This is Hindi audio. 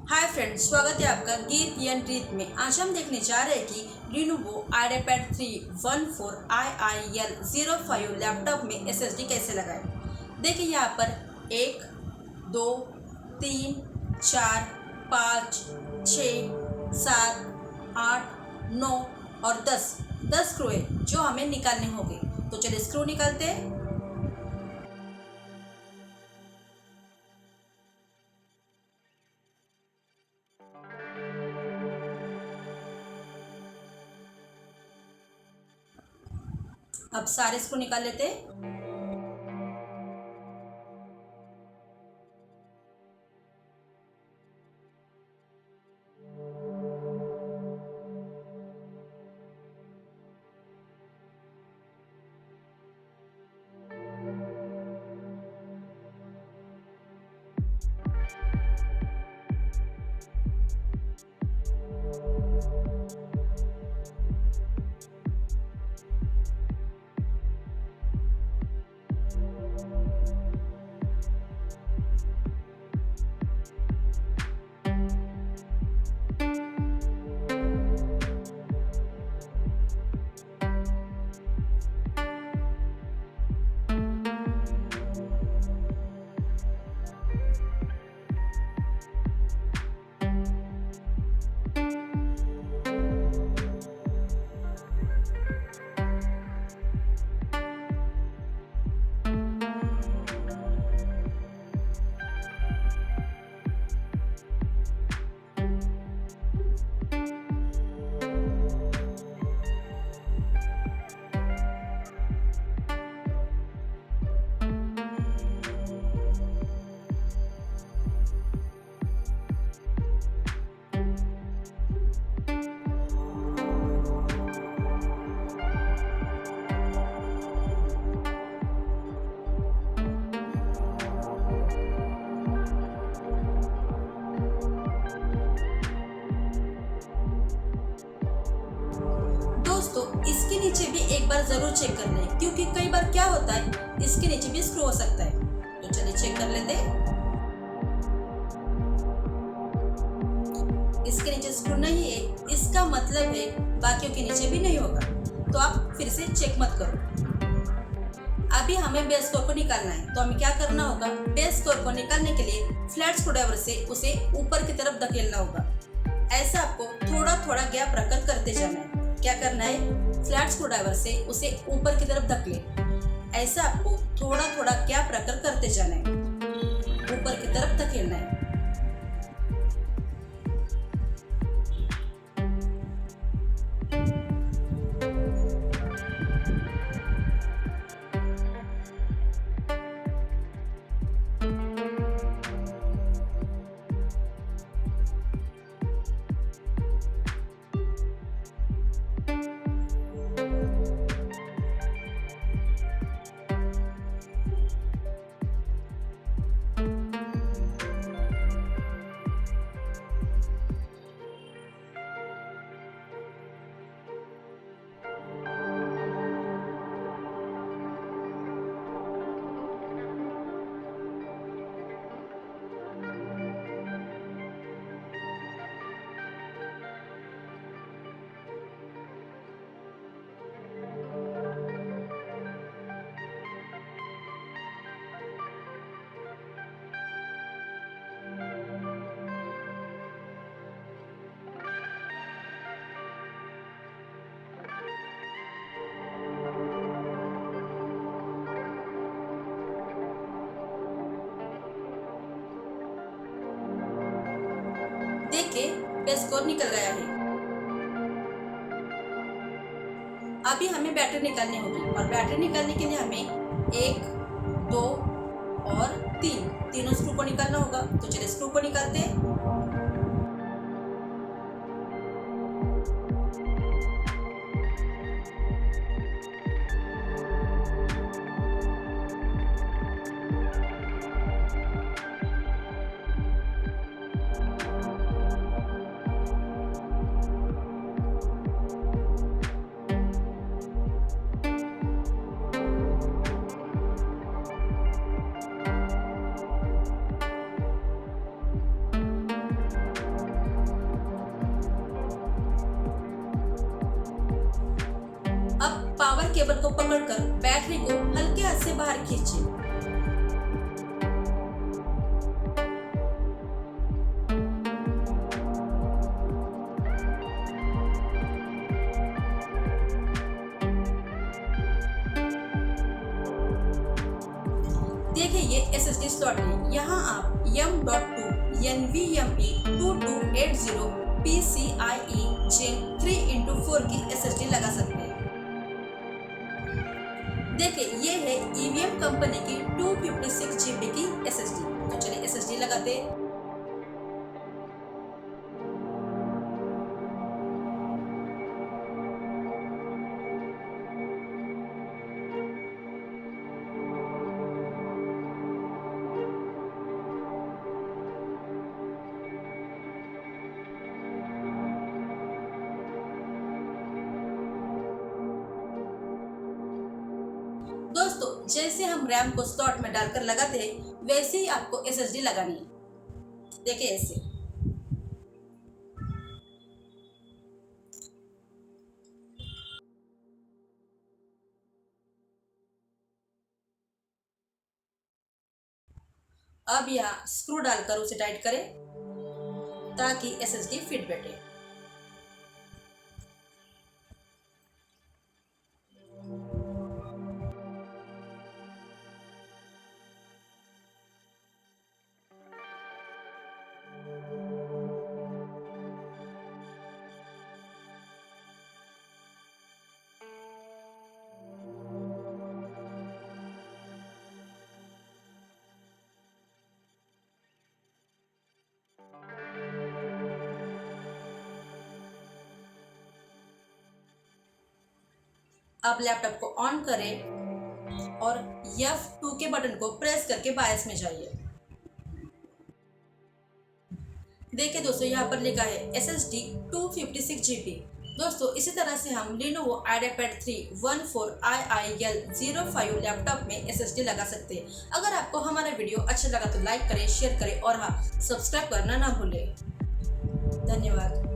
हाय फ्रेंड्स, स्वागत है आपका गीत यन ट्रीत में। आज हम देखने जा रहे हैं कि Lenovo IdeaPad 314IIL05 लैपटॉप में SSD कैसे लगाएं। देखिए यहाँ पर 1, 2, 3, 4, 5, 6, 7, 8, 9 और 10 स्क्रू है जो हमें निकालने होंगे। तो चलिए स्क्रू निकालते हैं। अब सारे स्क्रू निकाल लेते हैं। दोस्तों, इसके नीचे भी एक बार जरूर चेक कर लें, क्योंकि कई बार क्या होता है इसके नीचे भी स्क्रू हो सकता है। तो चलिए चेक कर लेते हैं। इसके नीचे स्क्रू नहीं है, इसका मतलब है बाकियों के नीचे भी नहीं होगा। तो आप फिर से चेक मत करो। अभी हमें बेस कोर को निकालना है, तो हमें क्या करना होगा, बेस कोर को निकालने के लिए फ्लैट स्क्रूड्राइवर से उसे ऊपर की तरफ धकेलना होगा। ऐसा आपको थोड़ा थोड़ा गैप रखकर करते जाना है। क्या करना है, फ्लैट स्क्रूड्राइवर से उसे ऊपर की तरफ धकेले। ऐसा आपको थोड़ा थोड़ा गैप रखकर करते जाना है, ऊपर की तरफ धकेलना है। देखिए, बेस कोर निकल गया है। अभी हमें बैटरी निकालनी होगी, और बैटरी निकालने के लिए हमें 1, 2 और 3 तीनों स्क्रू को निकालना होगा। तो चलिए स्क्रू को निकालते हैं। केबल को पकड़कर बैटरी को हल्के हाथ से बाहर खींचिए। देखिए ये SSD स्लॉट है। यहाँ आप M.2 NVMe 2280 PCIe Gen 3x4 की SSD लगा सकते हैं। देखिए ये है EVM कंपनी की 256 GB की SSD। तो चलिए SSD लगाते हैं। दोस्तों जैसे हम रैम को स्लॉट में डालकर लगाते हैं वैसे ही आपको SSD लगानी है। देखिए ऐसे। अब यहाँ स्क्रू डालकर उसे टाइट करें ताकि SSD फिट बैठे। अब लैपटॉप को ऑन करें और F2 के बटन को प्रेस करके बायस में जाइए। देखिए दोस्तों यहाँ पर लिखा है SSD 256 GB। दोस्तों इसी तरह से हम Lenovo IdeaPad 3 14IIL05 लैपटॉप में SSD लगा सकते हैं। अगर आपको हमारा वीडियो अच्छा लगा तो लाइक करें, शेयर करें और हाँ सब्सक्राइब करना ना भूलें। धन्यवाद।